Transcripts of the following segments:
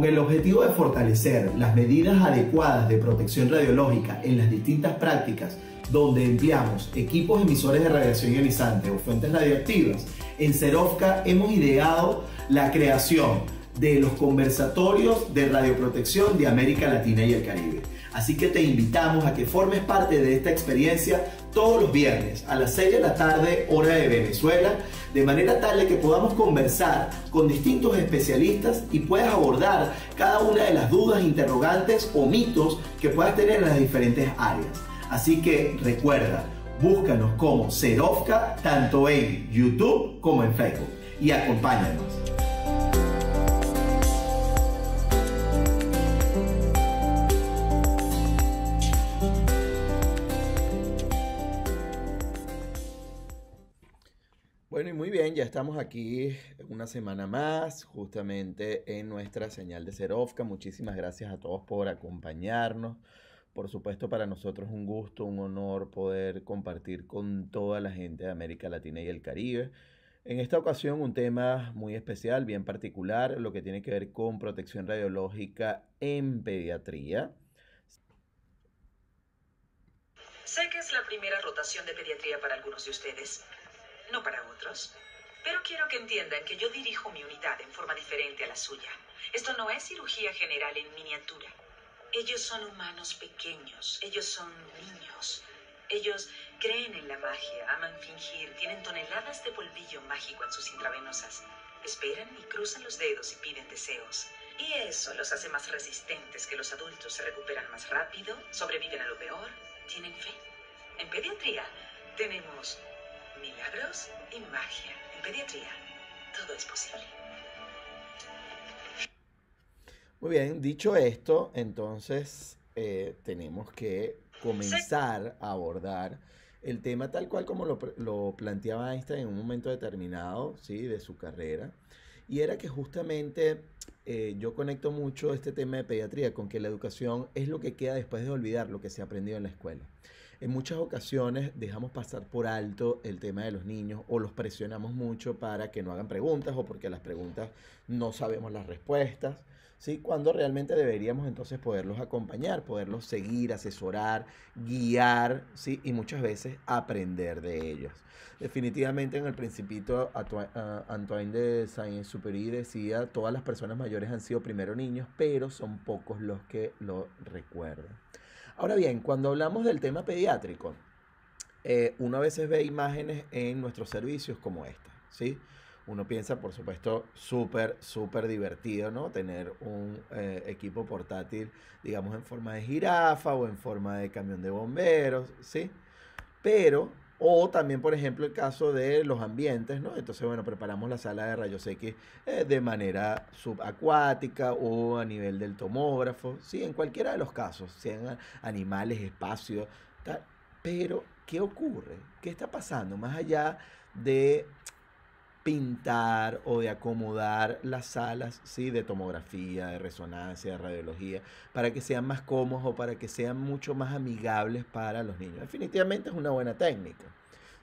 Con el objetivo de fortalecer las medidas adecuadas de protección radiológica en las distintas prácticas donde empleamos equipos emisores de radiación ionizante o fuentes radioactivas, en Cerovca hemos ideado la creación de los conversatorios de radioprotección de América Latina y el Caribe. Así que te invitamos a que formes parte de esta experiencia todos los viernes a las 6 de la tarde, hora de Venezuela, de manera tal de que podamos conversar con distintos especialistas y puedas abordar cada una de las dudas, interrogantes o mitos que puedas tener en las diferentes áreas. Así que recuerda, búscanos como Cerovca tanto en YouTube como en Facebook y acompáñanos. Bueno, y muy bien, ya estamos aquí una semana más, justamente en nuestra señal de Cerovca. Muchísimas gracias a todos por acompañarnos. Por supuesto, para nosotros un gusto, un honor poder compartir con toda la gente de América Latina y el Caribe. En esta ocasión un tema muy especial, bien particular, lo que tiene que ver con protección radiológica en pediatría. Sé que es la primera rotación de pediatría para algunos de ustedes, no para otros. Pero quiero que entiendan que yo dirijo mi unidad en forma diferente a la suya. Esto no es cirugía general en miniatura. Ellos son humanos pequeños, ellos son niños. Ellos creen en la magia, aman fingir, tienen toneladas de polvillo mágico en sus intravenosas. Esperan y cruzan los dedos y piden deseos. Y eso los hace más resistentes que los adultos, se recuperan más rápido, sobreviven a lo peor, tienen fe. En pediatría tenemos milagros y magia. En pediatría todo es posible. Muy bien, dicho esto, entonces tenemos que comenzar a abordar el tema tal cual como lo planteaba Einstein en un momento determinado, ¿sí?, de su carrera. Y era que justamente yo conecto mucho este tema de pediatría con que la educación es lo que queda después de olvidar lo que se ha aprendido en la escuela. En muchas ocasiones dejamos pasar por alto el tema de los niños o los presionamos mucho para que no hagan preguntas o porque las preguntas no sabemos las respuestas, ¿sí? Cuando realmente deberíamos entonces poderlos acompañar, poderlos seguir, asesorar, guiar, ¿sí? Y muchas veces aprender de ellos. Definitivamente en el Principito Antoine de Saint-Exupéry decía: todas las personas mayores han sido primero niños, pero son pocos los que lo recuerdan. Ahora bien, cuando hablamos del tema pediátrico, uno a veces ve imágenes en nuestros servicios como esta, ¿sí? Uno piensa, por supuesto, súper divertido, ¿no? Tener un equipo portátil, digamos, en forma de jirafa o en forma de camión de bomberos, ¿sí? Pero, o también, por ejemplo, el caso de los ambientes, ¿no? Entonces, bueno, preparamos la sala de rayos X de manera subacuática o a nivel del tomógrafo, ¿sí? En cualquiera de los casos, sean animales, espacios, tal. Pero, ¿qué ocurre? ¿Qué está pasando? Más allá de pintar o de acomodar las salas, ¿sí?, de tomografía, de resonancia, de radiología, para que sean más cómodos o para que sean mucho más amigables para los niños. Definitivamente es una buena técnica,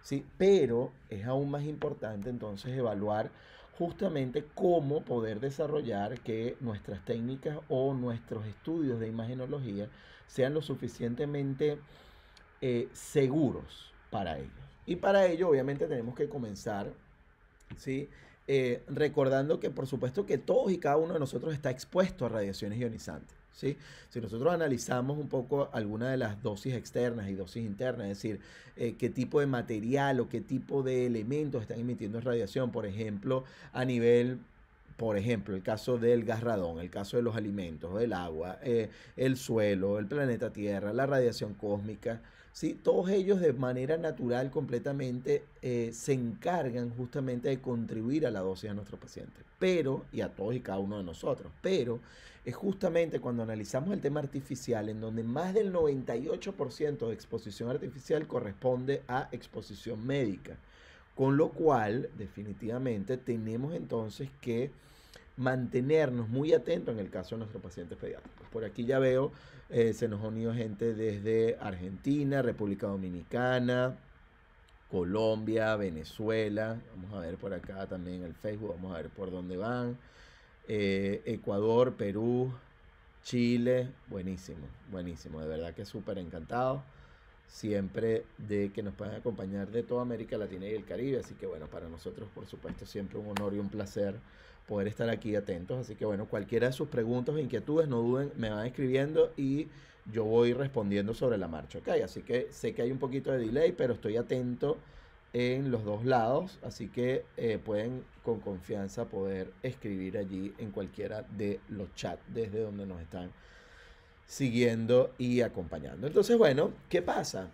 ¿sí? Pero es aún más importante entonces evaluar justamente cómo poder desarrollar que nuestras técnicas o nuestros estudios de imagenología sean lo suficientemente seguros para ellos. Y para ello obviamente tenemos que comenzar, ¿sí?, recordando que por supuesto que todos y cada uno de nosotros está expuesto a radiaciones ionizantes, ¿sí? Si nosotros analizamos un poco alguna de las dosis externas y dosis internas, es decir, qué tipo de material o qué tipo de elementos están emitiendo radiación, por ejemplo, a nivel... Por ejemplo, el caso del gas radón, el caso de los alimentos, el agua, el suelo, el planeta Tierra, la radiación cósmica, ¿sí? Todos ellos de manera natural completamente se encargan justamente de contribuir a la dosis de nuestro paciente, pero, y a todos y cada uno de nosotros, pero es justamente cuando analizamos el tema artificial en donde más del 98% de exposición artificial corresponde a exposición médica. Con lo cual, definitivamente, tenemos entonces que mantenernos muy atentos en el caso de nuestros pacientes pediátricos. Por aquí ya veo, se nos ha unido gente desde Argentina, República Dominicana, Colombia, Venezuela. Vamos a ver por acá también el Facebook, vamos a ver por dónde van. Ecuador, Perú, Chile, buenísimo, buenísimo, de verdad que súper encantado siempre de que nos puedan acompañar de toda América Latina y el Caribe, así que bueno, para nosotros por supuesto siempre un honor y un placer poder estar aquí atentos, así que bueno, cualquiera de sus preguntas o inquietudes, no duden, me van escribiendo y yo voy respondiendo sobre la marcha, ¿ok? Así que sé que hay un poquito de delay, pero estoy atento en los dos lados, así que pueden con confianza poder escribir allí en cualquiera de los chats desde donde nos están siguiendo y acompañando. Entonces, bueno, ¿qué pasa?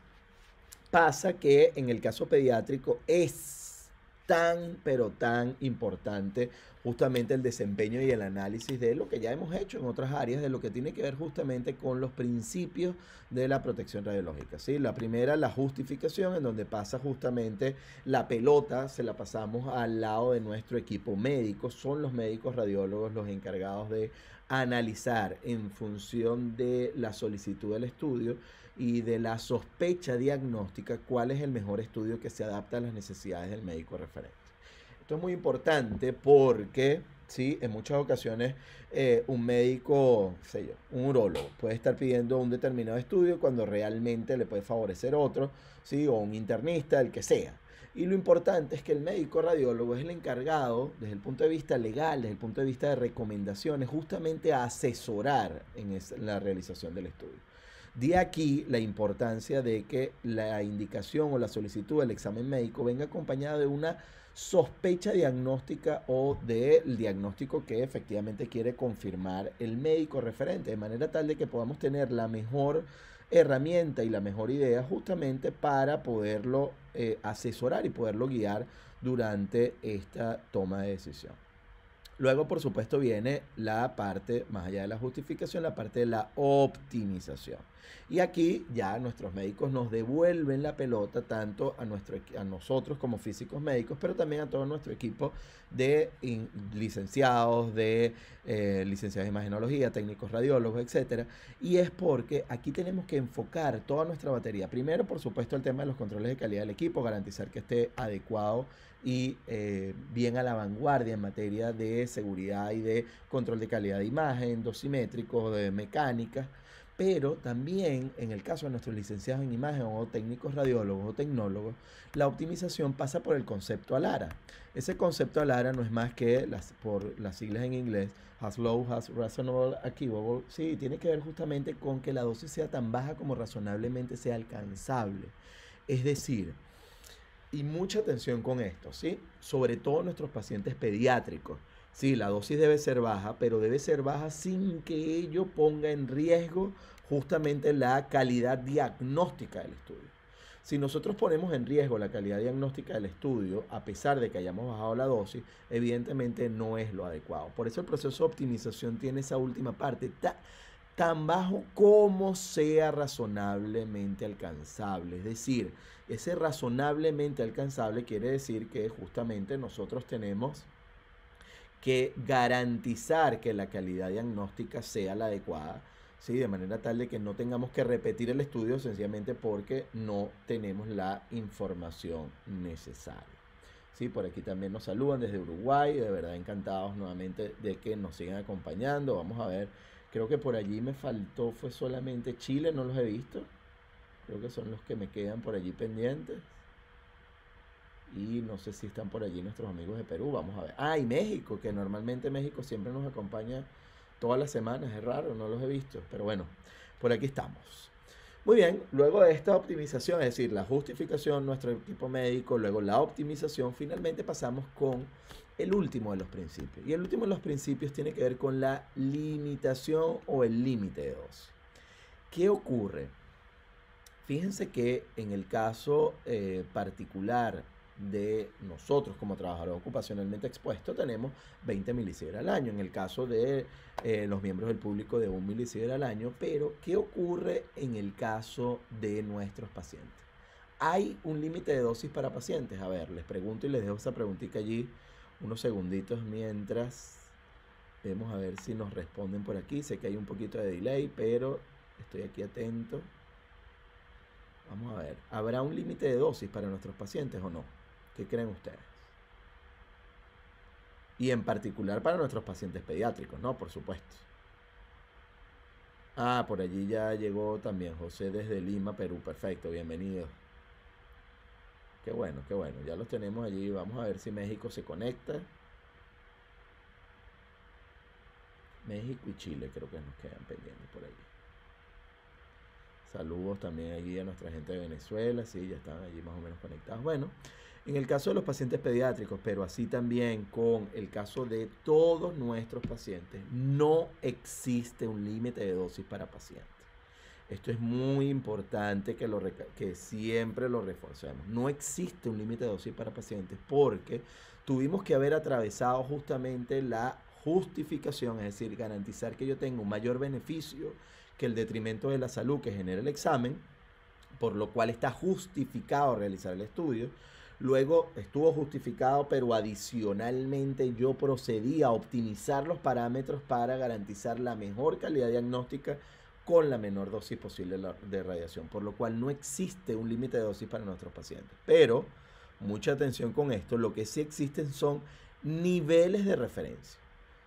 Pasa que en el caso pediátrico es tan, pero tan importante justamente el desempeño y el análisis de lo que ya hemos hecho en otras áreas, de lo que tiene que ver justamente con los principios de la protección radiológica. ¿Sí? La primera, la justificación, en donde pasa justamente la pelota, se la pasamos al lado de nuestro equipo médico. Son los médicos radiólogos los encargados de analizar en función de la solicitud del estudio y de la sospecha diagnóstica cuál es el mejor estudio que se adapta a las necesidades del médico referente. Esto es muy importante porque, ¿sí? En muchas ocasiones un médico, sé yo, un urólogo puede estar pidiendo un determinado estudio cuando realmente le puede favorecer otro, ¿sí? O un internista, el que sea. Y lo importante es que el médico radiólogo es el encargado, desde el punto de vista legal, desde el punto de vista de recomendaciones, justamente a asesorar en la realización del estudio. De aquí la importancia de que la indicación o la solicitud del examen médico venga acompañada de una sospecha diagnóstica o del diagnóstico que efectivamente quiere confirmar el médico referente, de manera tal de que podamos tener la mejor herramienta y la mejor idea justamente para poderlo asesorar y poderlo guiar durante esta toma de decisión. Luego, por supuesto, viene la parte, más allá de la justificación, la parte de la optimización. Y aquí ya nuestros médicos nos devuelven la pelota tanto a nosotros como físicos médicos, pero también a todo nuestro equipo de licenciados, de licenciados en imagenología, técnicos radiólogos, etcétera. Y es porque aquí tenemos que enfocar toda nuestra batería. Primero, por supuesto, el tema de los controles de calidad del equipo, garantizar que esté adecuado y bien a la vanguardia en materia de seguridad y de control de calidad de imagen, dosimétricos, de mecánica, pero también en el caso de nuestros licenciados en imagen o técnicos radiólogos o tecnólogos, la optimización pasa por el concepto ALARA. Ese concepto ALARA no es más que, por las siglas en inglés, as low, as reasonable, achievable, sí, tiene que ver justamente con que la dosis sea tan baja como razonablemente sea alcanzable. Es decir, y mucha atención con esto, ¿sí? Sobre todo nuestros pacientes pediátricos. Sí, la dosis debe ser baja, pero debe ser baja sin que ello ponga en riesgo justamente la calidad diagnóstica del estudio. Si nosotros ponemos en riesgo la calidad diagnóstica del estudio, a pesar de que hayamos bajado la dosis, evidentemente no es lo adecuado. Por eso el proceso de optimización tiene esa última parte, tan bajo como sea razonablemente alcanzable. Es decir, ese razonablemente alcanzable quiere decir que justamente nosotros tenemos que garantizar que la calidad diagnóstica sea la adecuada, ¿sí? De manera tal de que no tengamos que repetir el estudio sencillamente porque no tenemos la información necesaria. Sí, por aquí también nos saludan desde Uruguay, de verdad encantados nuevamente de que nos sigan acompañando. Vamos a ver, creo que por allí me faltó, fue solamente Chile, no los he visto. Creo que son los que me quedan por allí pendientes. Y no sé si están por allí nuestros amigos de Perú, vamos a ver. Ah, y México, que normalmente México siempre nos acompaña todas las semanas, es raro, no los he visto, pero bueno, por aquí estamos. Muy bien, luego de esta optimización, es decir, la justificación, nuestro equipo médico, luego la optimización, finalmente pasamos con el último de los principios. Y el último de los principios tiene que ver con la limitación o el límite de dosis. ¿Qué ocurre? Fíjense que en el caso particular de nosotros como trabajadores ocupacionalmente expuestos tenemos 20 milisievert al año, en el caso de los miembros del público de 1 milisievert al año, pero ¿qué ocurre en el caso de nuestros pacientes? ¿Hay un límite de dosis para pacientes? A ver, les pregunto y les dejo esa preguntita allí unos segunditos mientras vemos a ver si nos responden por aquí. Sé que hay un poquito de delay, pero estoy aquí atento. Vamos a ver, ¿habrá un límite de dosis para nuestros pacientes o no? ¿Qué creen ustedes? Y en particular para nuestros pacientes pediátricos, ¿no? Por supuesto. Ah, por allí ya llegó también José desde Lima, Perú. Perfecto, bienvenido. Qué bueno, qué bueno. Ya los tenemos allí. Vamos a ver si México se conecta. México y Chile creo que nos quedan pendientes por allí. Saludos también allí a nuestra gente de Venezuela. Sí, ya están allí más o menos conectados. Bueno, en el caso de los pacientes pediátricos, pero así también con el caso de todos nuestros pacientes, no existe un límite de dosis para pacientes. Esto es muy importante que siempre lo reforcemos. No existe un límite de dosis para pacientes porque tuvimos que haber atravesado justamente la justificación, es decir, garantizar que yo tenga un mayor beneficio que el detrimento de la salud que genera el examen, por lo cual está justificado realizar el estudio. Luego estuvo justificado, pero adicionalmente yo procedí a optimizar los parámetros para garantizar la mejor calidad diagnóstica con la menor dosis posible de radiación, por lo cual no existe un límite de dosis para nuestros pacientes. Pero, mucha atención con esto, lo que sí existen son niveles de referencia,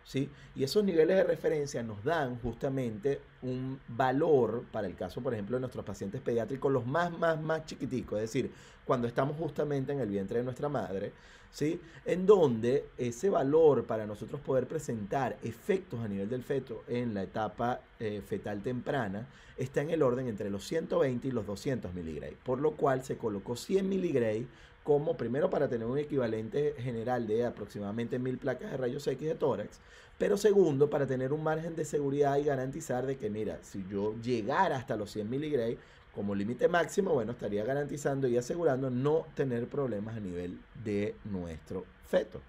¿sí? Y esos niveles de referencia nos dan justamente un valor para el caso, por ejemplo, de nuestros pacientes pediátricos, los más chiquiticos, es decir, cuando estamos justamente en el vientre de nuestra madre, ¿sí? En donde ese valor para nosotros poder presentar efectos a nivel del feto en la etapa fetal temprana está en el orden entre los 120 y los 200 miligray, por lo cual se colocó 100 miligray como primero para tener un equivalente general de aproximadamente 1000 placas de rayos X de tórax, pero segundo para tener un margen de seguridad y garantizar de que mira, si yo llegara hasta los 100 miligray como límite máximo, bueno, estaría garantizando y asegurando no tener problemas a nivel de nuestro feto.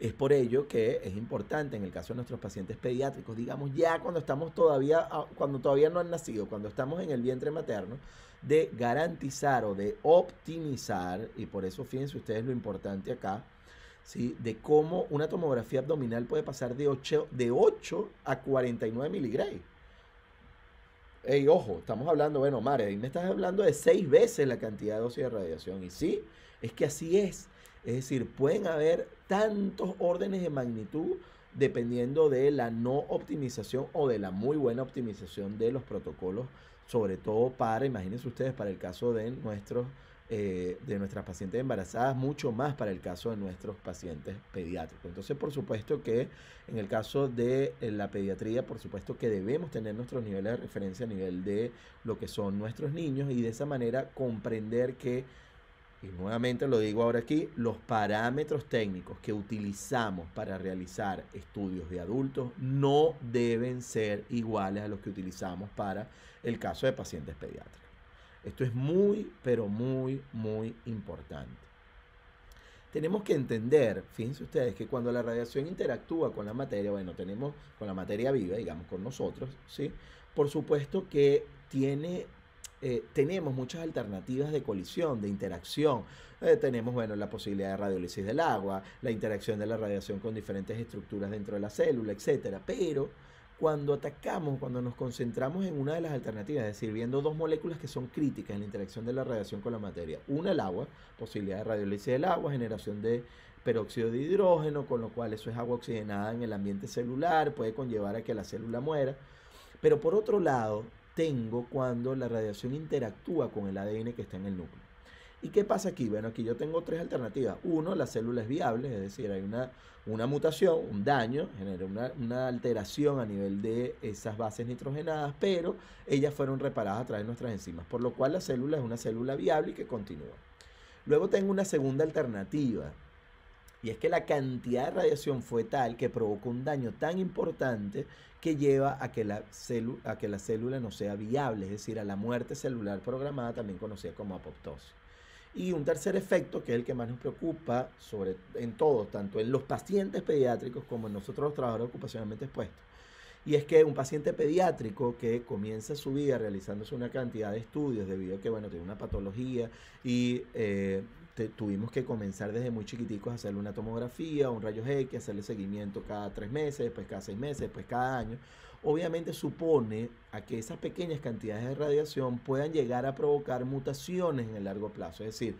Es por ello que es importante en el caso de nuestros pacientes pediátricos, digamos ya cuando todavía no han nacido, cuando estamos en el vientre materno, de garantizar o de optimizar, y por eso fíjense ustedes lo importante acá, ¿sí? De cómo una tomografía abdominal puede pasar de 8 a 49 miligray. Ey, ojo, estamos hablando, bueno, Mare, ahí me estás hablando de 6 veces la cantidad de dosis de radiación. Y sí, es que así es. Es decir, pueden haber tantos órdenes de magnitud dependiendo de la no optimización o de la muy buena optimización de los protocolos, sobre todo para, imagínense ustedes, para el caso de nuestras pacientes embarazadas, mucho más para el caso de nuestros pacientes pediátricos. Entonces, por supuesto que en el caso de la pediatría, por supuesto que debemos tener nuestros niveles de referencia a nivel de lo que son nuestros niños y de esa manera comprender que, y nuevamente lo digo ahora aquí, los parámetros técnicos que utilizamos para realizar estudios de adultos no deben ser iguales a los que utilizamos para el caso de pacientes pediátricos. Esto es muy, pero muy importante. Tenemos que entender, fíjense ustedes, que cuando la radiación interactúa con la materia, bueno, tenemos con la materia viva, digamos, con nosotros, ¿sí? Por supuesto que tenemos muchas alternativas de colisión, de interacción. Tenemos, bueno, la posibilidad de radiólisis del agua, la interacción de la radiación con diferentes estructuras dentro de la célula, etcétera. Pero cuando nos concentramos en una de las alternativas, es decir, viendo dos moléculas que son críticas en la interacción de la radiación con la materia, una el agua, posibilidad de radiólisis del agua, generación de peróxido de hidrógeno, con lo cual eso es agua oxigenada en el ambiente celular, puede conllevar a que la célula muera. Pero por otro lado, tengo cuando la radiación interactúa con el ADN que está en el núcleo. ¿Y qué pasa aquí? Bueno, aquí yo tengo tres alternativas. Uno, la célula es viable, es decir, hay una mutación, un daño, genera una alteración a nivel de esas bases nitrogenadas, pero ellas fueron reparadas a través de nuestras enzimas, por lo cual la célula es una célula viable y que continúa. Luego tengo una segunda alternativa, y es que la cantidad de radiación fue tal que provocó un daño tan importante que lleva a que la célula no sea viable, es decir, a la muerte celular programada, también conocida como apoptosis. Y un tercer efecto, que es el que más nos preocupa en todos, tanto en los pacientes pediátricos como en nosotros los trabajadores ocupacionalmente expuestos. Y es que un paciente pediátrico que comienza su vida realizándose una cantidad de estudios debido a que, bueno, tiene una patología y tuvimos que comenzar desde muy chiquiticos a hacerle una tomografía, un rayos X, hacerle seguimiento cada 3 meses, después cada 6 meses, después cada año. Obviamente supone a que esas pequeñas cantidades de radiación puedan llegar a provocar mutaciones en el largo plazo. Es decir,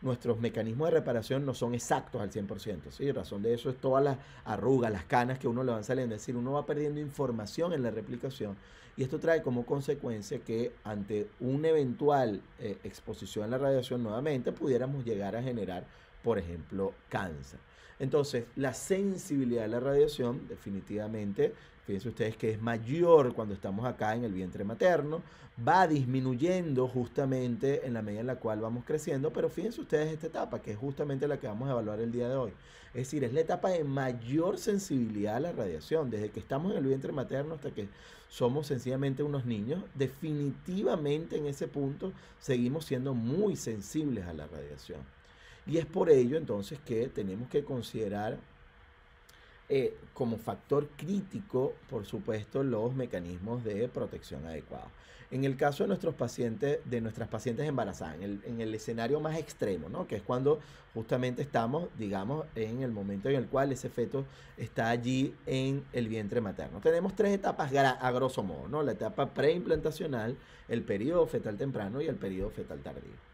nuestros mecanismos de reparación no son exactos al 100%, ¿sí? Razón de eso es todas las arrugas, las canas que uno le van saliendo. Es decir, uno va perdiendo información en la replicación y esto trae como consecuencia que ante una eventual exposición a la radiación nuevamente pudiéramos llegar a generar, por ejemplo, cáncer. Entonces, la sensibilidad a la radiación definitivamente, fíjense ustedes que es mayor cuando estamos acá en el vientre materno, va disminuyendo justamente en la medida en la cual vamos creciendo, pero fíjense ustedes esta etapa, que es justamente la que vamos a evaluar el día de hoy. Es decir, es la etapa de mayor sensibilidad a la radiación, desde que estamos en el vientre materno hasta que somos sencillamente unos niños, definitivamente en ese punto seguimos siendo muy sensibles a la radiación. Y es por ello entonces que tenemos que considerar como factor crítico, por supuesto, los mecanismos de protección adecuados. En el caso de nuestras pacientes embarazadas, en el escenario más extremo, ¿no? Que es cuando justamente estamos, digamos, en el momento en el cual ese feto está allí en el vientre materno. Tenemos tres etapas a grosso modo, ¿no? La etapa preimplantacional, el periodo fetal temprano y el periodo fetal tardío.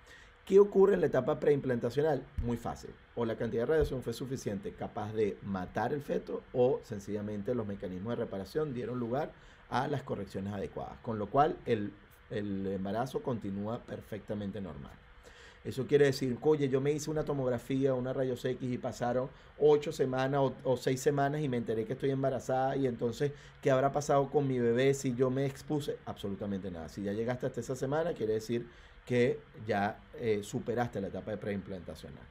¿Qué ocurre en la etapa preimplantacional? Muy fácil. O la cantidad de radiación fue suficiente, capaz de matar el feto, o sencillamente los mecanismos de reparación dieron lugar a las correcciones adecuadas, con lo cual el embarazo continúa perfectamente normal. Eso quiere decir, oye, yo me hice una tomografía, una rayos X y pasaron 8 semanas o 6 semanas y me enteré que estoy embarazada y entonces, ¿qué habrá pasado con mi bebé si yo me expuse? Absolutamente nada. Si ya llegaste hasta esa semana, quiere decir que ya superaste la etapa de preimplantacional.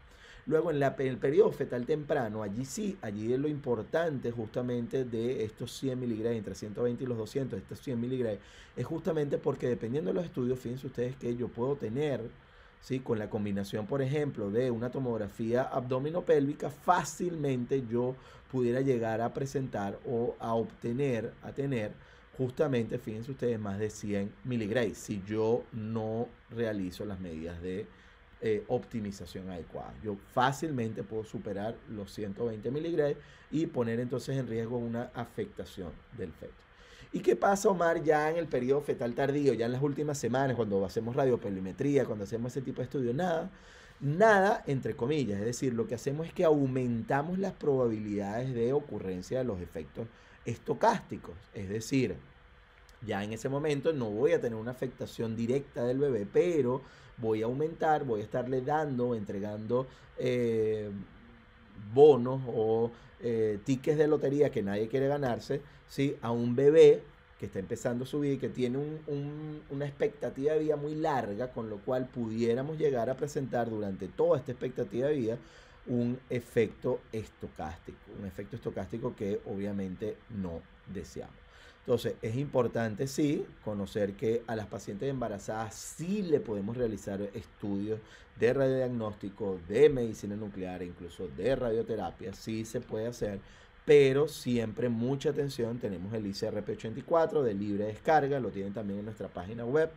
Luego en el periodo fetal temprano, allí sí, allí es lo importante justamente de estos 100 miligramos, entre 120 y los 200, estos 100 miligramos, es justamente porque dependiendo de los estudios, fíjense ustedes que yo puedo tener, ¿sí? Con la combinación, por ejemplo, de una tomografía abdominopélvica, fácilmente yo pudiera llegar a presentar o a obtener, a tener justamente, fíjense ustedes, más de 100 miligramos si yo no realizo las medidas de optimización adecuada. Yo fácilmente puedo superar los 120 miligramos y poner entonces en riesgo una afectación del feto. ¿Y qué pasa, Omar, ya en el periodo fetal tardío, ya en las últimas semanas, cuando hacemos radiopolimetría, cuando hacemos ese tipo de estudios? Nada, entre comillas. Es decir, lo que hacemos es que aumentamos las probabilidades de ocurrencia de los efectos estocásticos. Es decir, ya en ese momento no voy a tener una afectación directa del bebé, pero voy a aumentar, voy a estarle dando, entregando bonos o tickets de lotería que nadie quiere ganarse, ¿sí? A un bebé que está empezando su vida y que tiene una expectativa de vida muy larga, con lo cual pudiéramos llegar a presentar durante toda esta expectativa de vida un efecto estocástico que obviamente no deseamos. Entonces, es importante, sí, conocer que a las pacientes embarazadas sí le podemos realizar estudios de radiodiagnóstico, de medicina nuclear, incluso de radioterapia, sí se puede hacer, pero siempre mucha atención. Tenemos el ICRP84 de libre descarga, lo tienen también en nuestra página web,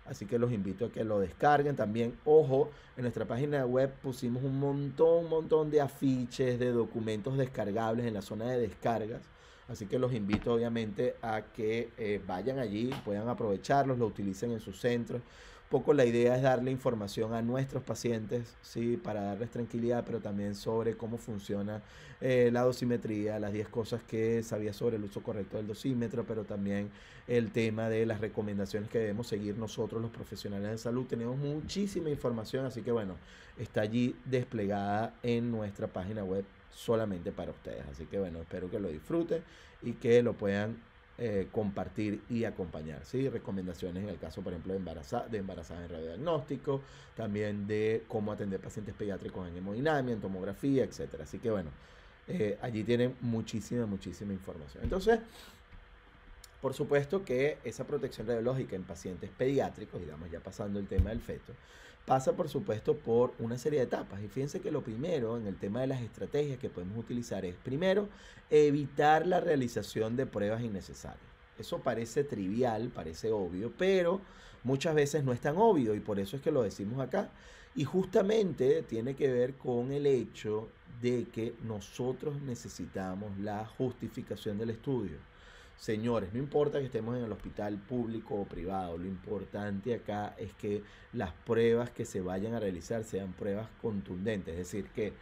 así que los invito a que lo descarguen. También, ojo, en nuestra página web pusimos un montón de afiches, de documentos descargables en la zona de descargas. Así que los invito obviamente a que vayan allí, puedan aprovecharlos, lo utilicen en sus centros. Un poco la idea es darle información a nuestros pacientes, ¿sí? Para darles tranquilidad, pero también sobre cómo funciona la dosimetría, las 10 cosas que sabía sobre el uso correcto del dosímetro, pero también el tema de las recomendaciones que debemos seguir nosotros los profesionales de salud. Tenemos muchísima información, así que bueno, está allí desplegada en nuestra página web solamente para ustedes. Así que bueno, espero que lo disfruten y que lo puedan compartir y acompañar, ¿sí? Recomendaciones en el caso, por ejemplo, de embarazadas en radiodiagnóstico, también de cómo atender pacientes pediátricos en hemodinamia, en tomografía, etcétera. Así que bueno, allí tienen muchísima información. Entonces, por supuesto que esa protección radiológica en pacientes pediátricos, digamos ya pasando el tema del feto, pasa por supuesto por una serie de etapas. Y fíjense que lo primero en el tema de las estrategias que podemos utilizar es, primero, evitar la realización de pruebas innecesarias. Eso parece trivial, parece obvio, pero muchas veces no es tan obvio y por eso es que lo decimos acá. Y justamente tiene que ver con el hecho de que nosotros necesitamos la justificación del estudio. Señores, no importa que estemos en el hospital público o privado, lo importante acá es que las pruebas que se vayan a realizar sean pruebas contundentes, es decir, que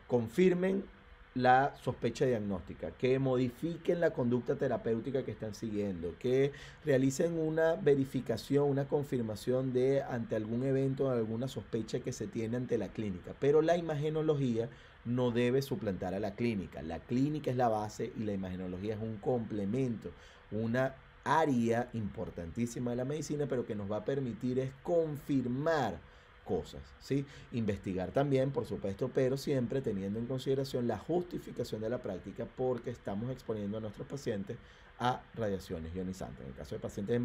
confirmen la sospecha diagnóstica, que modifiquen la conducta terapéutica que están siguiendo, que realicen una verificación, una confirmación de ante algún evento o alguna sospecha que se tiene ante la clínica. Pero la imagenología no debe suplantar a la clínica. La clínica es la base y la imagenología es un complemento, una área importantísima de la medicina, pero que nos va a permitir es confirmar cosas, ¿sí? Investigar también, por supuesto, pero siempre teniendo en consideración la justificación de la práctica, porque estamos exponiendo a nuestros pacientes a radiaciones ionizantes. En el caso de pacientes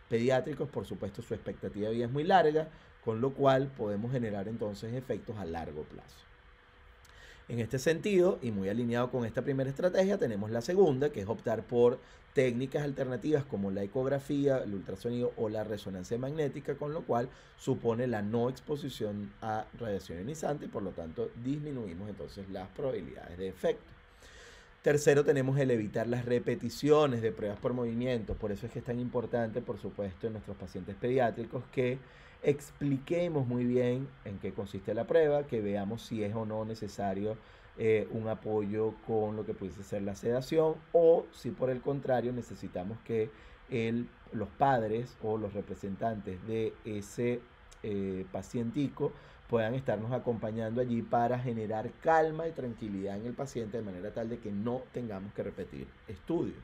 pediátricos, por supuesto, su expectativa de vida es muy larga, con lo cual podemos generar entonces efectos a largo plazo. En este sentido, y muy alineado con esta primera estrategia, tenemos la segunda, que es optar por técnicas alternativas como la ecografía, el ultrasonido o la resonancia magnética, con lo cual supone la no exposición a radiación ionizante y por lo tanto disminuimos entonces las probabilidades de efecto. Tercero, tenemos el evitar las repeticiones de pruebas por movimiento. Por eso es que es tan importante, por supuesto, en nuestros pacientes pediátricos que expliquemos muy bien en qué consiste la prueba, que veamos si es o no necesario un apoyo con lo que pudiese ser la sedación, o si por el contrario necesitamos que los padres o los representantes de ese pacientico puedan estarnos acompañando allí para generar calma y tranquilidad en el paciente de manera tal de que no tengamos que repetir estudios.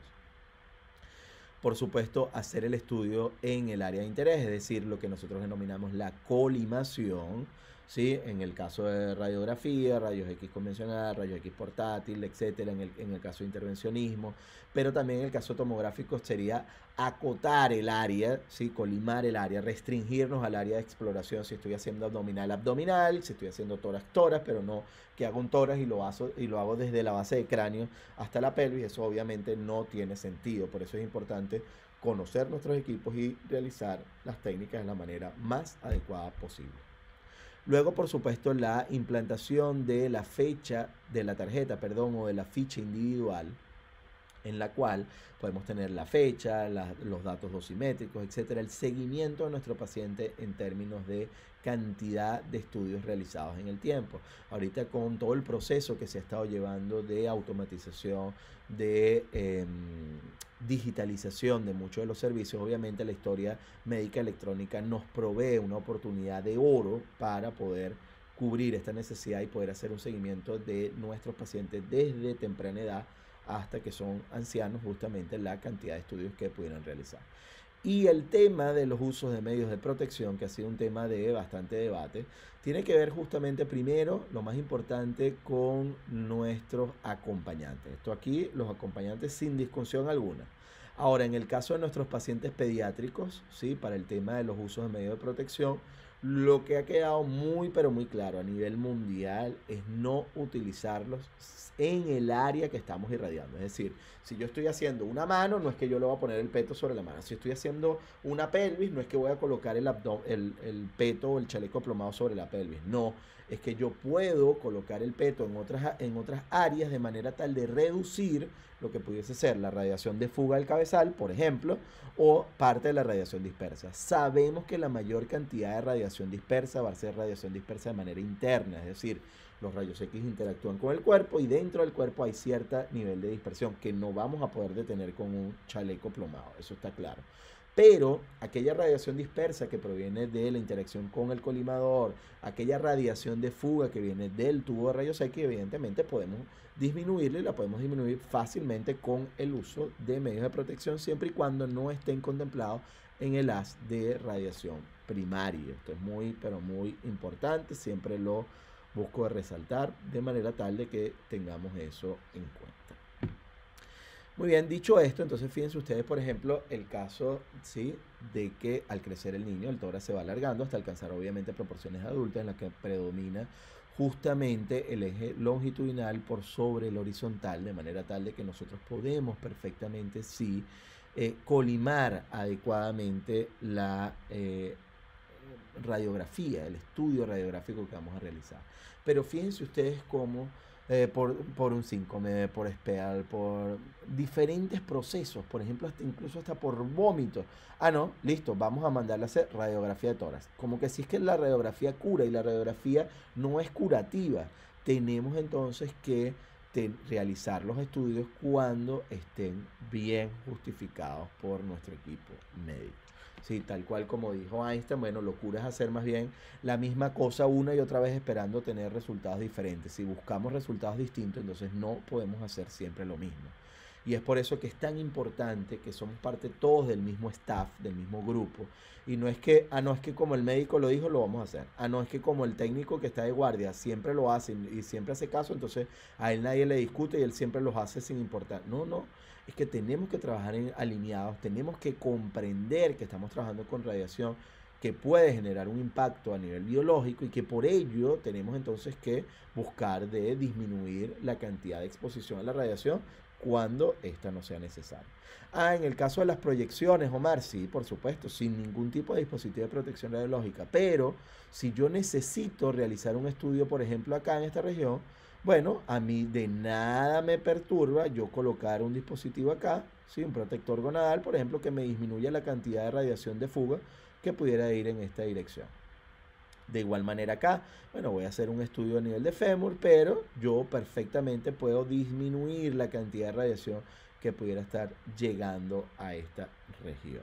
Por supuesto, hacer el estudio en el área de interés, es decir, lo que nosotros denominamos la colimación, ¿sí? En el caso de radiografía, rayos X convencional, rayos X portátil, etcétera, en el caso de intervencionismo, pero también en el caso tomográfico sería acotar el área, ¿sí? Colimar el área, restringirnos al área de exploración si estoy haciendo abdominal, si estoy haciendo tórax, pero no que hago un tórax y lo hago desde la base del cráneo hasta la pelvis. Eso obviamente no tiene sentido, por eso es importante conocer nuestros equipos y realizar las técnicas de la manera más adecuada posible. Luego, por supuesto, la implantación de la fecha de la tarjeta, o de la ficha individual, en la cual podemos tener la fecha, los datos dosimétricos, etcétera, el seguimiento de nuestro paciente en términos de cantidad de estudios realizados en el tiempo. Ahorita con todo el proceso que se ha estado llevando de automatización, de digitalización de muchos de los servicios, obviamente la historia médica electrónica nos provee una oportunidad de oro para poder cubrir esta necesidad y poder hacer un seguimiento de nuestros pacientes desde temprana edad hasta que son ancianos, justamente la cantidad de estudios que pudieran realizar. Y el tema de los usos de medios de protección, que ha sido un tema de bastante debate, tiene que ver justamente primero, lo más importante, con nuestros acompañantes. Esto aquí, los acompañantes sin discusión alguna. Ahora, en el caso de nuestros pacientes pediátricos, ¿sí? Para el tema de los usos de medios de protección, lo que ha quedado muy pero muy claro a nivel mundial es no utilizarlos en el área que estamos irradiando. Es decir, si yo estoy haciendo una mano, no es que yo le voy a poner el peto sobre la mano. Si estoy haciendo una pelvis, no es que voy a colocar el peto o el chaleco plomado sobre la pelvis. No, es que yo puedo colocar el peto en otras áreas de manera tal de reducir lo que pudiese ser la radiación de fuga del cabezal, por ejemplo, o parte de la radiación dispersa. Sabemos que la mayor cantidad de radiación dispersa va a ser radiación dispersa de manera interna, es decir, los rayos X interactúan con el cuerpo y dentro del cuerpo hay cierto nivel de dispersión que no vamos a poder detener con un chaleco plomado, eso está claro. Pero aquella radiación dispersa que proviene de la interacción con el colimador, aquella radiación de fuga que viene del tubo de rayos X, evidentemente podemos disminuirla y la podemos disminuir fácilmente con el uso de medios de protección siempre y cuando no estén contemplados en el haz de radiación primaria. Esto es muy, pero muy importante, siempre lo busco resaltar de manera tal de que tengamos eso en cuenta. Muy bien, dicho esto, entonces fíjense ustedes, por ejemplo, el caso, ¿sí? De que al crecer el niño, el tórax se va alargando hasta alcanzar obviamente proporciones adultas en las que predomina justamente el eje longitudinal por sobre el horizontal, de manera tal de que nosotros podemos perfectamente, sí, colimar adecuadamente la radiografía, el estudio radiográfico que vamos a realizar. Pero fíjense ustedes cómo por un síncome, por especial, por diferentes procesos, por ejemplo, hasta incluso hasta por vómito. Ah, no, listo, vamos a mandarle a hacer radiografía de tórax. Como que si es que la radiografía cura y la radiografía no es curativa, tenemos entonces que realizar los estudios cuando estén bien justificados por nuestro equipo médico. Sí, tal cual como dijo Einstein, bueno, locura es hacer más bien la misma cosa una y otra vez esperando tener resultados diferentes. Si buscamos resultados distintos, entonces no podemos hacer siempre lo mismo. Y es por eso que es tan importante que somos parte todos del mismo staff, del mismo grupo. Y no es que, no es que como el médico lo dijo, lo vamos a hacer. No es que como el técnico que está de guardia siempre lo hace y siempre hace caso, entonces a él nadie le discute y él siempre los hace sin importar. No, no. Es que tenemos que trabajar alineados, tenemos que comprender que estamos trabajando con radiación que puede generar un impacto a nivel biológico y que por ello tenemos entonces que buscar de disminuir la cantidad de exposición a la radiación cuando esta no sea necesaria. En el caso de las proyecciones, Omar, sí, por supuesto, sin ningún tipo de dispositivo de protección radiológica, pero si yo necesito realizar un estudio, por ejemplo, acá en esta región, bueno, a mí de nada me perturba yo colocar un dispositivo acá, ¿sí? Un protector gonadal, por ejemplo, que me disminuya la cantidad de radiación de fuga que pudiera ir en esta dirección. De igual manera acá, bueno, voy a hacer un estudio a nivel de fémur, pero yo perfectamente puedo disminuir la cantidad de radiación que pudiera estar llegando a esta región.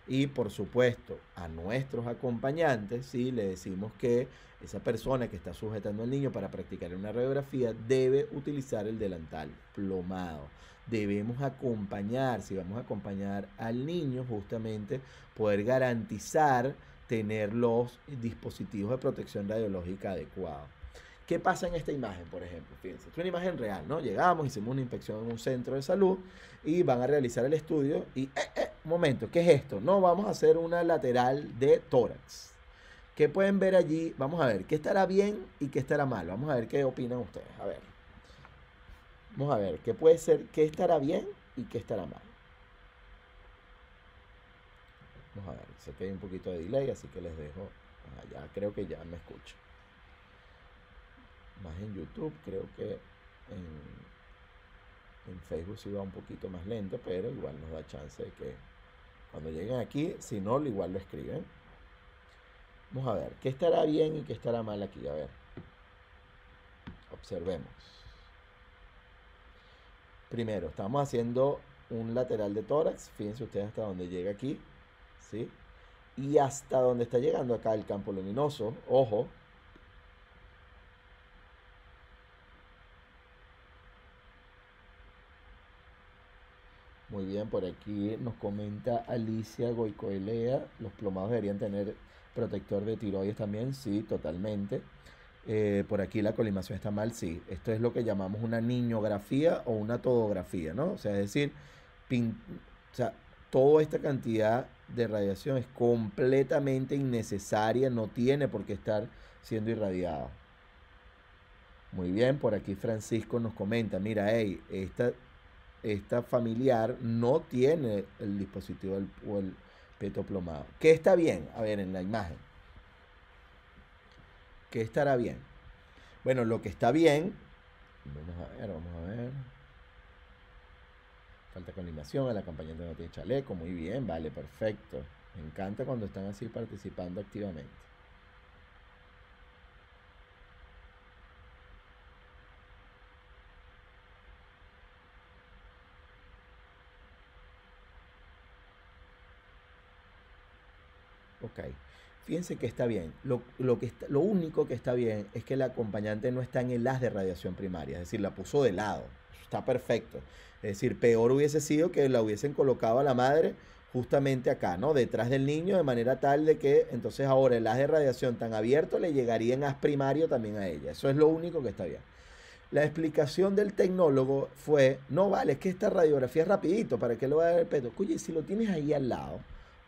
Y por supuesto, a nuestros acompañantes, ¿sí? Le decimos que esa persona que está sujetando al niño para practicar una radiografía debe utilizar el delantal plomado. Debemos acompañar, si vamos a acompañar al niño, justamente poder garantizar tener los dispositivos de protección radiológica adecuados. ¿Qué pasa en esta imagen, por ejemplo? Fíjense, es una imagen real, ¿no? Llegamos, hicimos una inspección en un centro de salud y van a realizar el estudio y, un momento, ¿qué es esto? No, vamos a hacer una lateral de tórax. ¿Qué pueden ver allí? Vamos a ver, ¿qué estará bien y qué estará mal? Vamos a ver qué opinan ustedes. A ver. Vamos a ver, ¿qué puede ser? ¿Qué estará bien y qué estará mal? Vamos a ver, sé que hay un poquito de delay, así que les dejo. Ya creo que ya me escucho. Más en YouTube, creo que en Facebook sí va un poquito más lento, pero igual nos da chance de que cuando lleguen aquí, si no, igual lo escriben. Vamos a ver, ¿qué estará bien y qué estará mal aquí? A ver, observemos. Primero, estamos haciendo un lateral de tórax. Fíjense ustedes hasta donde llega aquí, ¿sí? Y hasta donde está llegando acá el campo luminoso, ojo. Muy bien, por aquí nos comenta Alicia Goicoelea, los plomados deberían tener protector de tiroides también, sí, totalmente. Por aquí la colimación está mal, sí. Esto es lo que llamamos una niñografía o una todografía, ¿no? O sea, es decir, o sea, toda esta cantidad de radiación es completamente innecesaria, no tiene por qué estar siendo irradiada. Muy bien, por aquí Francisco nos comenta, mira, hey, esta familiar no tiene el dispositivo o el peto plomado. ¿Qué está bien? A ver, en la imagen. ¿Qué estará bien? Bueno, lo que está bien, vamos a ver. Falta colimación, el acompañante no tiene chaleco, muy bien, vale, perfecto. Me encanta cuando están así participando activamente. Ok, fíjense que está bien. Lo único que está bien es que el acompañante no está en el haz de radiación primaria, es decir, la puso de lado. Está perfecto. Es decir, peor hubiese sido que la hubiesen colocado a la madre justamente acá, ¿no? Detrás del niño, de manera tal de que entonces ahora el haz de radiación tan abierto le llegaría en haz primario también a ella. Eso es lo único que está bien. La explicación del tecnólogo fue, no vale, es que esta radiografía es rapidito, ¿para qué lo va a dar el peto? Oye, si lo tienes ahí al lado,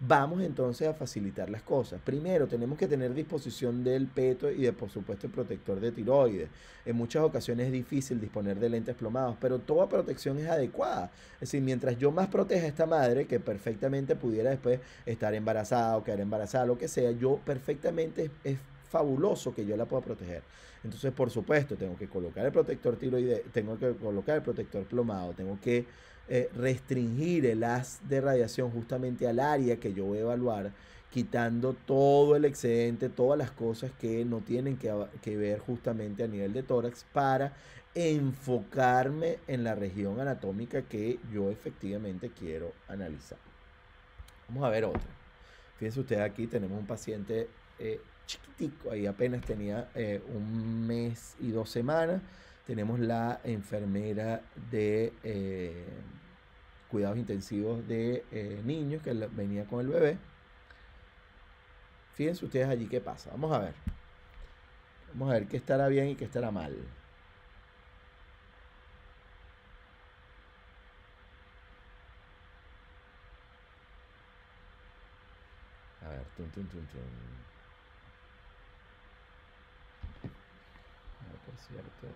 vamos entonces a facilitar las cosas. Primero, tenemos que tener disposición del peto y de, por supuesto, el protector de tiroides. En muchas ocasiones es difícil disponer de lentes plomados, pero toda protección es adecuada. Es decir, mientras yo más proteja a esta madre, que perfectamente pudiera después estar embarazada o quedar embarazada, lo que sea, yo perfectamente es fabuloso que yo la pueda proteger. Entonces, por supuesto, tengo que colocar el protector tiroide, tengo que colocar el protector plomado, tengo que restringir el haz de radiación justamente al área que yo voy a evaluar, quitando todo el excedente, todas las cosas que no tienen que ver justamente a nivel de tórax para enfocarme en la región anatómica que yo efectivamente quiero analizar. Vamos a ver otra. Fíjense ustedes, aquí tenemos un paciente chiquitico, ahí apenas tenía 1 mes y 2 semanas. Tenemos la enfermera de cuidados intensivos de niños que venía con el bebé. Fíjense ustedes allí qué pasa. Vamos a ver. Vamos a ver qué estará bien y qué estará mal. A ver, tum, tum, tum, tum. A ver, por cierto.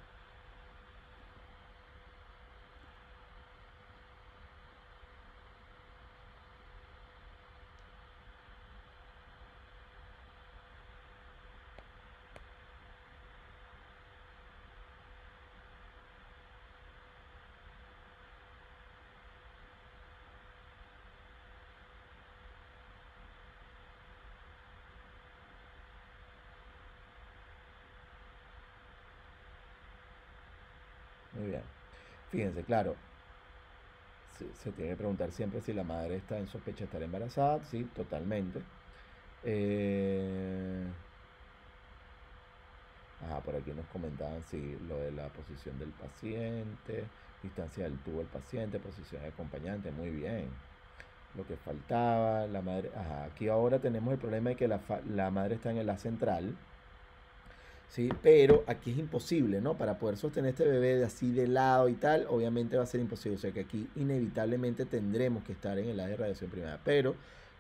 Muy bien. Fíjense, claro, se tiene que preguntar siempre si la madre está en sospecha de estar embarazada. Sí, totalmente. Por aquí nos comentaban sí, lo de la posición del paciente, distancia del tubo del paciente, posición de acompañante, muy bien. Lo que faltaba, la madre, aquí ahora tenemos el problema de que la madre está en la central, ¿sí? Pero aquí es imposible, ¿no? Para poder sostener este bebé de así de lado y tal, obviamente va a ser imposible. O sea que aquí inevitablemente tendremos que estar en el área de radiación primaria. Pero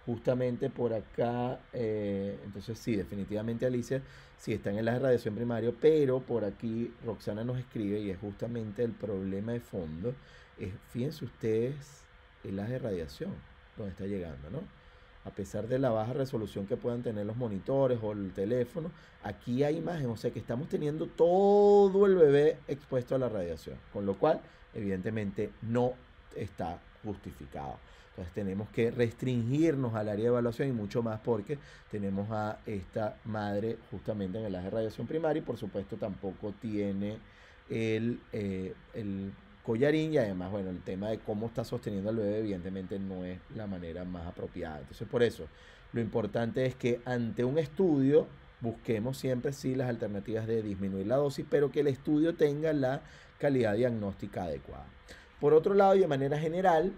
justamente por acá, entonces sí, definitivamente Alicia sí está en el área de radiación primaria, pero por aquí Roxana nos escribe y es justamente el problema de fondo. Fíjense ustedes el área de radiación, donde está llegando, ¿no? A pesar de la baja resolución que puedan tener los monitores o el teléfono, aquí hay imagen, o sea que estamos teniendo todo el bebé expuesto a la radiación, con lo cual evidentemente no está justificado. Entonces tenemos que restringirnos al área de evaluación y mucho más porque tenemos a esta madre justamente en el área de radiación primaria y por supuesto tampoco tiene el collarín y además, bueno, el tema de cómo está sosteniendo al bebé evidentemente no es la manera más apropiada. Entonces, por eso, lo importante es que ante un estudio busquemos siempre sí las alternativas de disminuir la dosis, pero que el estudio tenga la calidad diagnóstica adecuada. Por otro lado, y de manera general,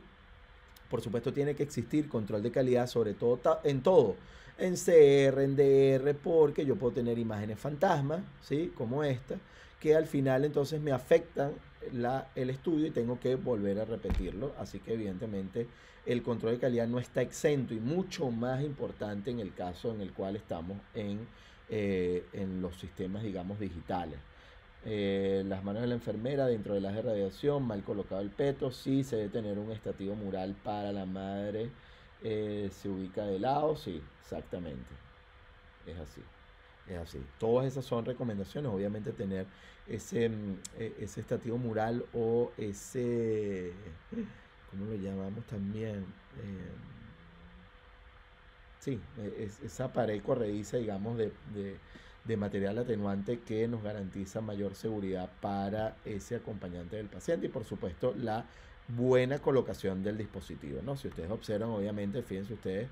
por supuesto tiene que existir control de calidad, sobre todo en todo, en CR, en DR, porque yo puedo tener imágenes fantasmas, ¿sí? Como esta, que al final entonces me afectan el estudio y tengo que volver a repetirlo. Así que evidentemente el control de calidad no está exento y mucho más importante en el caso en el cual estamos en los sistemas, digamos, digitales. Las manos de la enfermera dentro de las de radiación, mal colocado el peto, sí se debe tener un estativo mural para la madre, se ubica de lado, sí, exactamente, es así. Es así. Todas esas son recomendaciones. Obviamente tener ese estativo mural o ese, ¿cómo lo llamamos también? Sí, esa pared corrediza, digamos, de material atenuante que nos garantiza mayor seguridad para ese acompañante del paciente y por supuesto la buena colocación del dispositivo, ¿no? Si ustedes observan, obviamente, fíjense ustedes,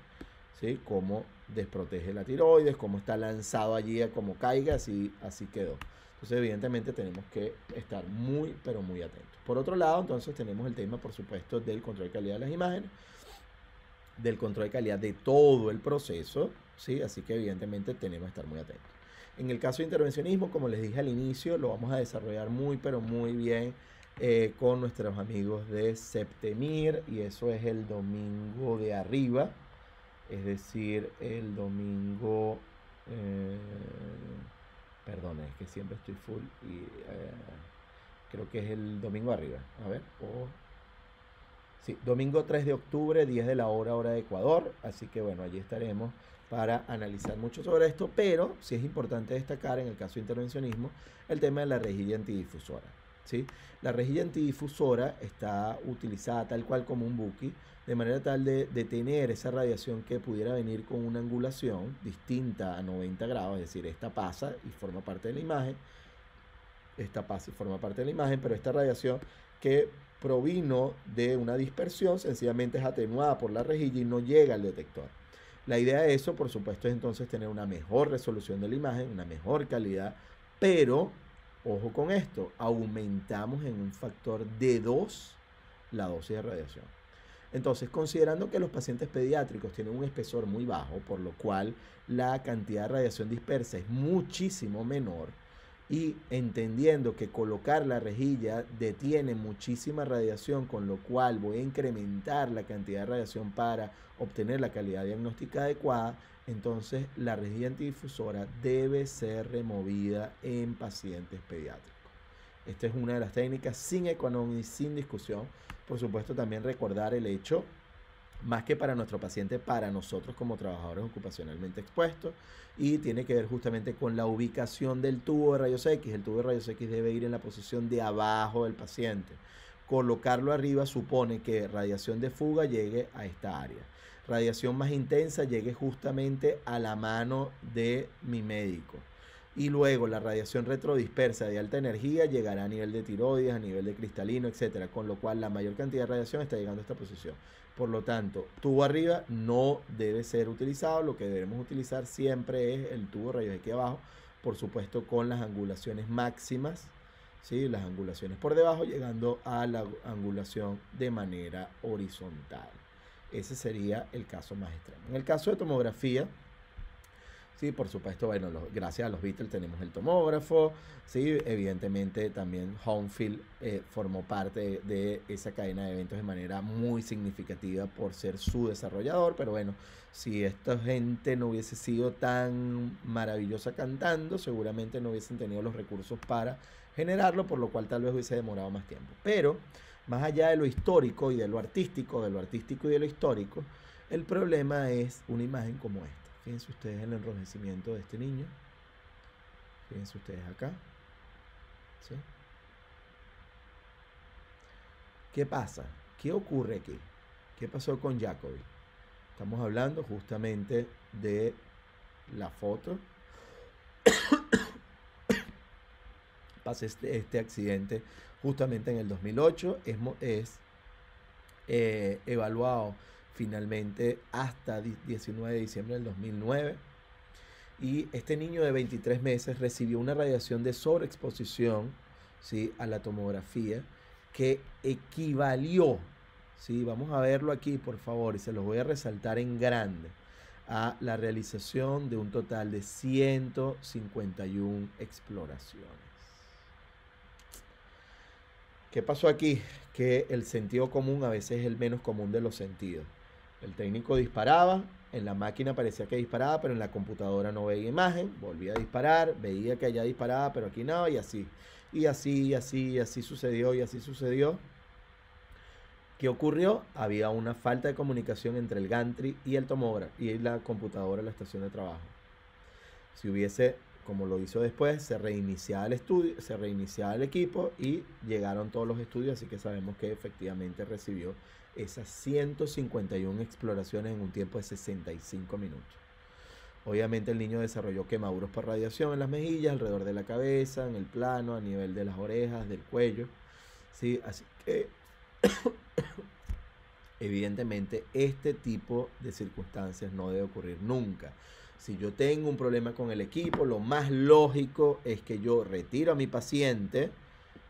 ¿sí? Cómo desprotege la tiroides, cómo está lanzado allí a como caiga, así quedó. Entonces, evidentemente, tenemos que estar muy, pero muy atentos. Por otro lado, entonces, tenemos el tema, por supuesto, del control de calidad de las imágenes, del control de calidad de todo el proceso, ¿sí? Así que, evidentemente, tenemos que estar muy atentos. En el caso de intervencionismo, como les dije al inicio, lo vamos a desarrollar muy, pero muy bien con nuestros amigos de Septemir, y eso es el domingo de arriba. Es decir, el domingo, perdón, es que siempre estoy full y creo que es el domingo arriba, a ver, o Sí, domingo 3 de octubre, 10 de la hora de Ecuador. Así que bueno, allí estaremos para analizar mucho sobre esto, pero sí es importante destacar en el caso de intervencionismo el tema de la rejilla antidifusora. ¿Sí? La rejilla antidifusora está utilizada tal cual como un buki, de manera tal de detener esa radiación que pudiera venir con una angulación distinta a 90 grados, es decir, esta pasa y forma parte de la imagen, esta pasa y forma parte de la imagen, pero esta radiación que provino de una dispersión sencillamente es atenuada por la rejilla y no llega al detector. La idea de eso, por supuesto, es entonces tener una mejor resolución de la imagen, una mejor calidad, pero, ojo con esto, aumentamos en un factor de 2 la dosis de radiación. Entonces, considerando que los pacientes pediátricos tienen un espesor muy bajo, por lo cual la cantidad de radiación dispersa es muchísimo menor, y entendiendo que colocar la rejilla detiene muchísima radiación, con lo cual voy a incrementar la cantidad de radiación para obtener la calidad diagnóstica adecuada, entonces la rejilla antidifusora debe ser removida en pacientes pediátricos. Esta es una de las técnicas sin economía y sin discusión. Por supuesto, también recordar el hecho, más que para nuestro paciente, para nosotros como trabajadores ocupacionalmente expuestos, y tiene que ver justamente con la ubicación del tubo de rayos X. El tubo de rayos X debe ir en la posición de abajo del paciente. Colocarlo arriba supone que radiación de fuga llegue a esta área. Radiación más intensa llegue justamente a la mano de mi médico. Y luego la radiación retrodispersa de alta energía llegará a nivel de tiroides, a nivel de cristalino, etcétera, con lo cual la mayor cantidad de radiación está llegando a esta posición. Por lo tanto, tubo arriba no debe ser utilizado. Lo que debemos utilizar siempre es el tubo rayos X abajo, por supuesto con las angulaciones máximas, ¿sí? Las angulaciones por debajo, llegando a la angulación de manera horizontal. Ese sería el caso más extremo. En el caso de tomografía, sí, por supuesto, bueno, gracias a los Beatles tenemos el tomógrafo, sí, evidentemente también Homefield formó parte de esa cadena de eventos de manera muy significativa por ser su desarrollador, pero bueno, si esta gente no hubiese sido tan maravillosa cantando, seguramente no hubiesen tenido los recursos para generarlo, por lo cual tal vez hubiese demorado más tiempo. Pero, más allá de lo histórico y de lo artístico, y de lo histórico, el problema es una imagen como esta. Fíjense ustedes el enrojecimiento de este niño. Fíjense ustedes acá. ¿Sí? ¿Qué pasa? ¿Qué ocurre aquí? ¿Qué pasó con Jacobi? Estamos hablando justamente de la foto. Pasa este accidente justamente en el 2008. Es evaluado finalmente hasta 19 de diciembre del 2009. Y este niño de 23 meses recibió una radiación de sobreexposición, ¿sí?, a la tomografía, que equivalió, ¿sí?, vamos a verlo aquí por favor, y se los voy a resaltar en grande, a la realización de un total de 151 exploraciones. ¿Qué pasó aquí? Que el sentido común a veces es el menos común de los sentidos. El técnico disparaba, en la máquina parecía que disparaba, pero en la computadora no veía imagen, volvía a disparar, veía que allá disparaba, pero aquí no, y así. Y así sucedió, y así sucedió. ¿Qué ocurrió? Había una falta de comunicación entre el gantry y el tomógrafo y la computadora en la estación de trabajo. Si hubiese, como lo hizo después, se reiniciaba el estudio, se reiniciaba el equipo y llegaron todos los estudios, así que sabemos que efectivamente recibió esas 151 exploraciones en un tiempo de 65 minutos. Obviamente el niño desarrolló quemaduras por radiación en las mejillas, alrededor de la cabeza, en el plano, a nivel de las orejas, del cuello, ¿sí? Así que evidentemente este tipo de circunstancias no debe ocurrir nunca. Si yo tengo un problema con el equipo, lo más lógico es que yo retiro a mi paciente,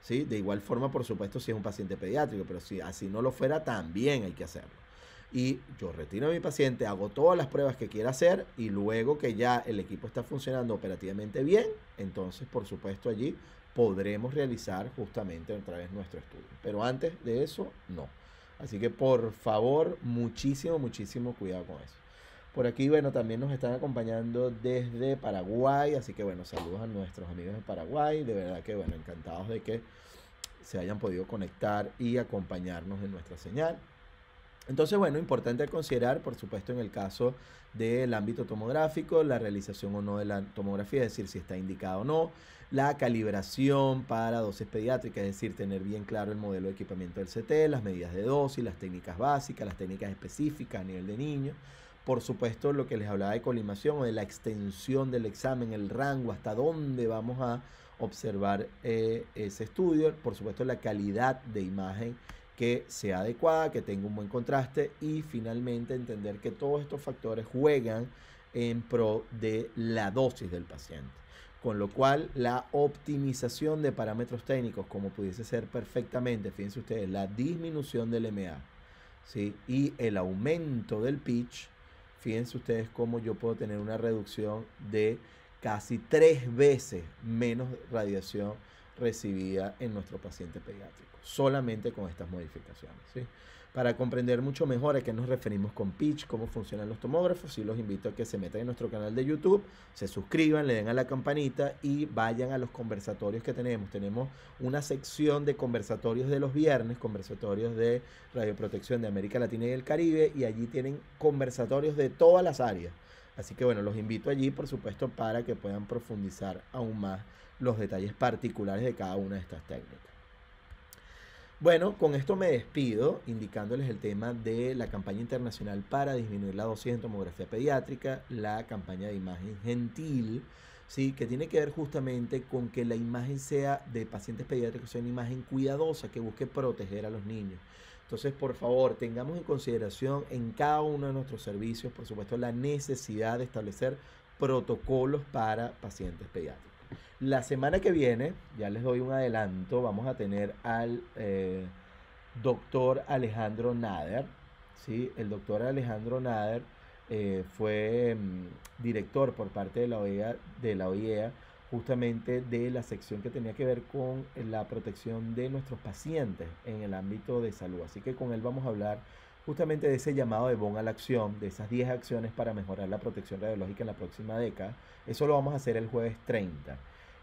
¿sí? De igual forma, por supuesto, si es un paciente pediátrico, pero si así no lo fuera, también hay que hacerlo. Y yo retiro a mi paciente, hago todas las pruebas que quiera hacer, y luego que ya el equipo está funcionando operativamente bien, entonces, por supuesto, allí podremos realizar justamente otra vez nuestro estudio. Pero antes de eso, no. Así que, por favor, muchísimo cuidado con eso. Por aquí, bueno, también nos están acompañando desde Paraguay, así que, bueno, saludos a nuestros amigos de Paraguay. De verdad que, bueno, encantados de que se hayan podido conectar y acompañarnos en nuestra señal. Entonces, bueno, importante considerar, por supuesto, en el caso del ámbito tomográfico, la realización o no de la tomografía, es decir, si está indicado o no, la calibración para dosis pediátricas, es decir, tener bien claro el modelo de equipamiento del CT, las medidas de dosis, las técnicas básicas, las técnicas específicas a nivel de niño. Por supuesto, lo que les hablaba de colimación o de la extensión del examen, el rango, hasta dónde vamos a observar ese estudio. Por supuesto, la calidad de imagen que sea adecuada, que tenga un buen contraste y finalmente entender que todos estos factores juegan en pro de la dosis del paciente. Con lo cual, la optimización de parámetros técnicos, como pudiese ser perfectamente, fíjense ustedes, la disminución del MA, ¿sí? Y el aumento del pitch, fíjense ustedes cómo yo puedo tener una reducción de casi 3 veces menos radiación recibida en nuestro paciente pediátrico, solamente con estas modificaciones, ¿sí? Para comprender mucho mejor a qué nos referimos con pitch, cómo funcionan los tomógrafos, sí los invito a que se metan en nuestro canal de YouTube, se suscriban, le den a la campanita y vayan a los conversatorios que tenemos. Tenemos una sección de conversatorios de los viernes, conversatorios de radioprotección de América Latina y el Caribe, y allí tienen conversatorios de todas las áreas. Así que bueno, los invito allí, por supuesto, para que puedan profundizar aún más los detalles particulares de cada una de estas técnicas. Bueno, con esto me despido, indicándoles el tema de la campaña internacional para disminuir la dosis en tomografía pediátrica, la campaña de imagen gentil, ¿sí? Que tiene que ver justamente con que la imagen sea de pacientes pediátricos, sea una imagen cuidadosa que busque proteger a los niños. Entonces, por favor, tengamos en consideración en cada uno de nuestros servicios, por supuesto, la necesidad de establecer protocolos para pacientes pediátricos. La semana que viene, ya les doy un adelanto, vamos a tener al doctor Alejandro Nader, ¿sí? El doctor Alejandro Nader fue director por parte de la OIEA, justamente de la sección que tenía que ver con la protección de nuestros pacientes en el ámbito de salud. Así que con él vamos a hablar justamente de ese llamado de Bonn a la acción, de esas 10 acciones para mejorar la protección radiológica en la próxima década. Eso lo vamos a hacer el jueves 30.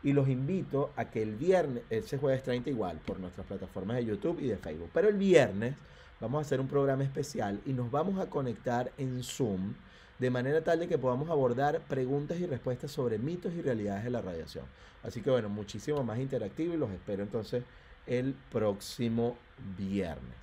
Y los invito a que el viernes, ese jueves 30 igual, por nuestras plataformas de YouTube y de Facebook. Pero el viernes vamos a hacer un programa especial y nos vamos a conectar en Zoom de manera tal de que podamos abordar preguntas y respuestas sobre mitos y realidades de la radiación. Así que bueno, muchísimo más interactivo y los espero entonces el próximo viernes.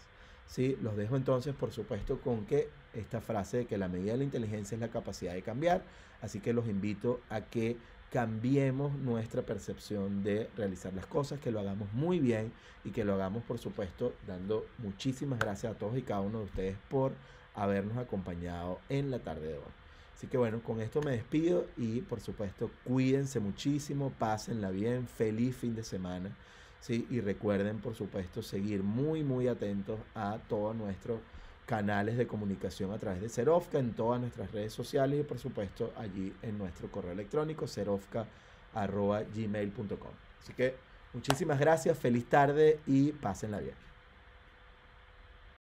¿Sí? Los dejo entonces, por supuesto, con que esta frase de que la medida de la inteligencia es la capacidad de cambiar. Así que los invito a que cambiemos nuestra percepción de realizar las cosas, que lo hagamos muy bien y que lo hagamos, por supuesto, dando muchísimas gracias a todos y cada uno de ustedes por habernos acompañado en la tarde de hoy. Así que bueno, con esto me despido y por supuesto cuídense muchísimo, pásenla bien, feliz fin de semana, ¿sí? Y recuerden, por supuesto, seguir muy atentos a todos nuestros canales de comunicación a través de Serofca en todas nuestras redes sociales y por supuesto allí en nuestro correo electrónico serofca@gmail.com. Así que muchísimas gracias, feliz tarde y pásenla bien.